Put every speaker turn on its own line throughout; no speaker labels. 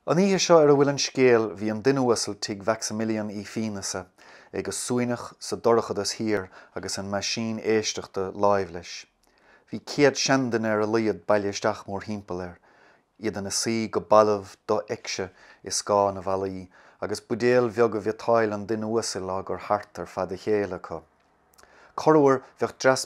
An ihe seo ar a bhfuil an scéal bhí an duine uasal tuig Maximilian í Fianasa ag go suainneach sa dorchadas hir agus an maisín éisteachta láimh leis. Bhí céad seandan ar a líad bailisteach mór himpeall iad an sí go bailmh do eicse is gá na bhalaí agus budéal bheag a bheatáil an duine uasal a gur hart ar fad a chéile có. Corúir bheadh dras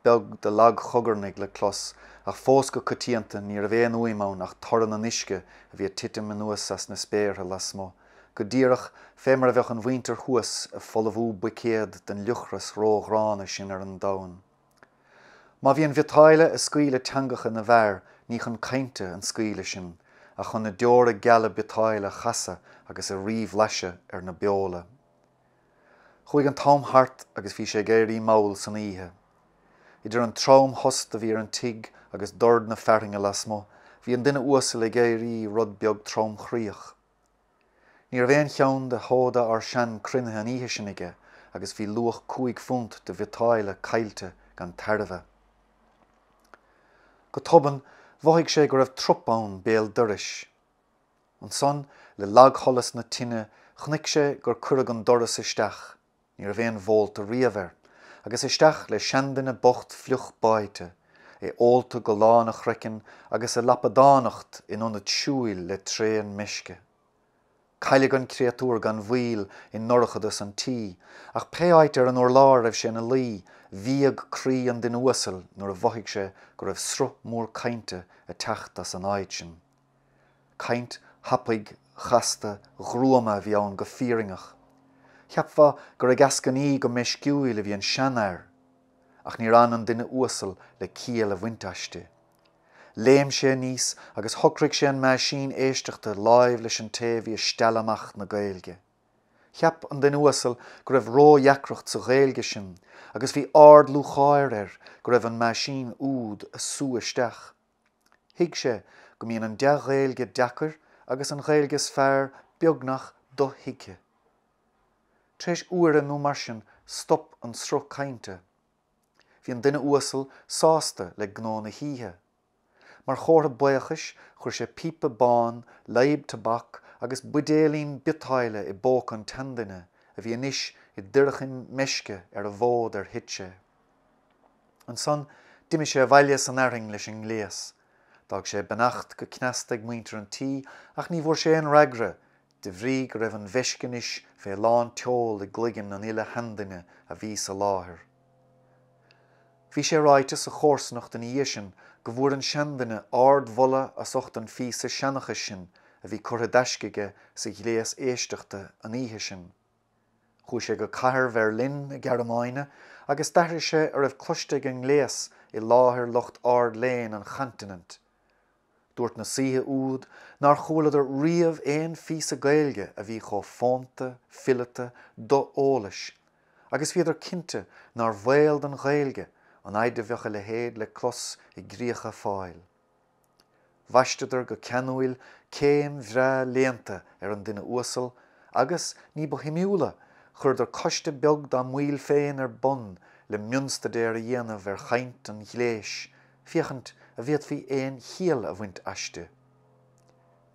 beag de lag chogarnig le clos ach fós go cotíanta ní a bhéan uimán ach toran an isce a bhí titim an nuas as na spéirthe las mó. Go díreach fémar a bheadh an bhainter thuas a folamhú bucéad den luchras róghrána sin ar an domhan. Má bhí an bheatáile a scaoile teangacha na bhfear ní chun cainte an scaoile sin a chun na deora geala beatáile chasa agus a riomh leise ar na beola. Chuig an tám hart agus bhí sé géirí maul san ihe. Idir an trám hosta bhí ar an tig agus dord na ferringe las mó, bhí an duine uasal ag géirí rud beag trám chríoch. Ní a bhéon cheann de hóda ar sean crunne an ihe sin ige agus bhí luach cúig funt de bheatáile cailte gan tarbheh. Go toban, bhaigh sé go raibh tropán béal doris. An son le lagcholas na tine chnic sé gur currag an doras isteach, ní a bhéon bhólt a riamhar, agus isteach le seandanna bocht fluch baite, óolta go lána chrecin agus a lapadánacht inionad siúil le tréan misce. Cailig an creatúr gan bhuiil in norchadas an tí, ach péáit ar an orlár raibh sé na lí, bhíag crí an duine uasal nuair a bhaigh sé go raibh sruth mór cainte a techt as an áid sin. Caint, hapaig, chasta, ghruama bhí ann go fíringach. Cheapfa gur ag ascaní go meisciúil a bhí an seanair, ach ní ran an duine uasal le cíal a bhainteaiste. Léamh sé níos agus thocraigh sé an maisín éisteachta láimh leis an taobh i steal amach na Gaeilge. Cheap an duine uasal go raibh ródheacracht sa Gaeilge sin agus bhí ard lúcháir go raibh an maisín úd a sú isteach. Thuig sé go mbíonn an de Gaeilge deacair agus an Gaeilges fearr beagnach do thuiche. Tréis uaire nó mar sin stop an sruth cainte. Bhí an duine uasal sásta le gnó na híthe. Mar chóir buchas chuir sé pípa bán, léamh tabhac agus budéalaín beatáile i bóc an tandaine a bhí inis i dtuiricin meisce ar a bhód ar hitse. An son duime sé bhaile san airing leis an ngléas. Dag sé benacht go cneastaigh muintear an tí ach ní bhór sé an reagra de bhrí go raibh an bheiscinis fé lán teol i gluigeann an ile handaine a bhí sa láthair. Bhí sé ráite sa chórsnacht an ihe sin go bhfuair an seandaine ard bhola as ocht an fí sa seanachas sin a bhí curtha deiscige sa gléas éisteachta an ihe sin. Chúi sé go caithear bhear linn i Gearmáine agus deithir sé ar raibh cloisteigh an ngléas i láthair locht ard léin an chantinant. Dúirt na síthe úd nar chomhlaidir riamh éon fí sa Gaeilge a bhí chomh fánta, fillete, do eolais, agus bhíidir cinnte nar bhéal den Gaeilge an aide bheocha le héad le clos i gríocha fáil. Bhaisteidir go ceanúil céim bhreá léanta ar an duine uasal agus ní ba himiúla chuirdir coiste beag dá mhuil féin ar bun le mionstada ar a dhéanamh ar chaint an gléis, fiachant a bhíad bhí éon chial a bhaint aiste.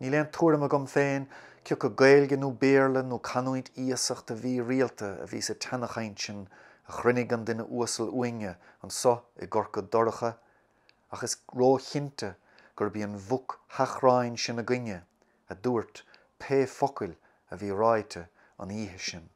Ní léon tuairim agam féin ceoch go Gaeilge nó béarla nó canúint íosacht a bhí rialta a bhí sa teannachaint sin a chruinnig an duine uasal uinge an so i gcorca dorcha, ach is róchinte gur bhí an bhuc hachráin sin a gcuine a dúirt pe focail a bhí ráite an ihe sin.